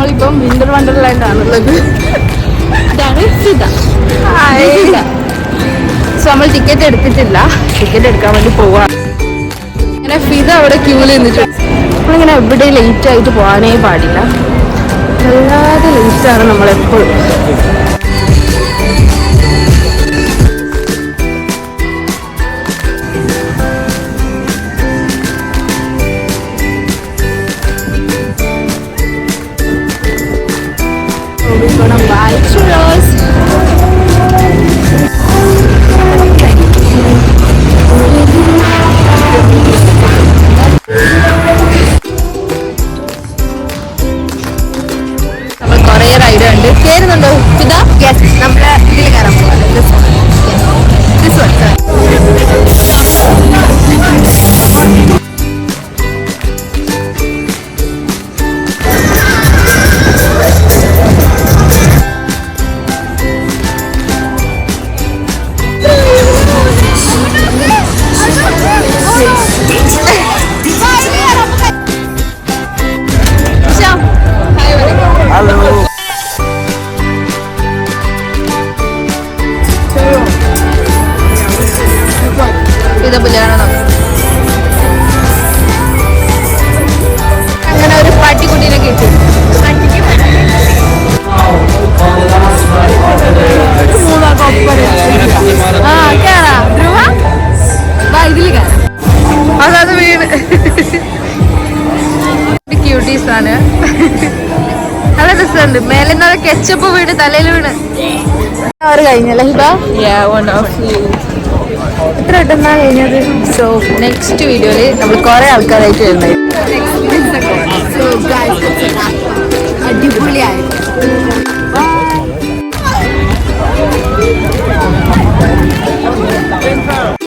നമ്മളിപ്പം വിന്റർ വണ്ടർലാൻഡാണുള്ളത്. ഇതാണ് ഫിദ. സോ നമ്മൾ ടിക്കറ്റ് എടുത്തിട്ടില്ല, ടിക്കറ്റ് എടുക്കാൻ വേണ്ടി പോവാ. ഇങ്ങനെ ഫിദ അവിടെ ക്യൂല് നിന്നിട്ടുണ്ട്. നമ്മളിങ്ങനെ എവിടെ ലേറ്റ് ആയിട്ട് പോകാനേ പാടില്ല, വല്ലാതെ ലേറ്റാണ് നമ്മളെപ്പോഴും. We're gonna buy churros. നമ്മൾ കുറേ റൈഡ് ഉണ്ട്. കേറുന്നുണ്ടോ ഇതാ? യെസ്, നമ്മള് ഇതിൽ കയറാൻ പോകാം. ദിസ് വൺ അങ്ങനെ ഒരു പട്ടിക്കുട്ടീനെ കിട്ടി. ഇതില് അതായത് വീണ് ക്യൂട്ടീസ് ആണ്. നല്ല രസമുണ്ട്. മേലെ നിന്ന് കെച്ചപ്പ് വീണ് തലയിൽ വീണ് അവർ കഴിഞ്ഞല്ലേ ഹിബ? എത്ര പെട്ടെന്നാ കഴിഞ്ഞത്. സോ നെക്സ്റ്റ് വീഡിയോയിൽ നമ്മൾ കുറെ ആൾക്കാരായിട്ട് വരുന്നത്. അടിപൊളിയായിരുന്നു.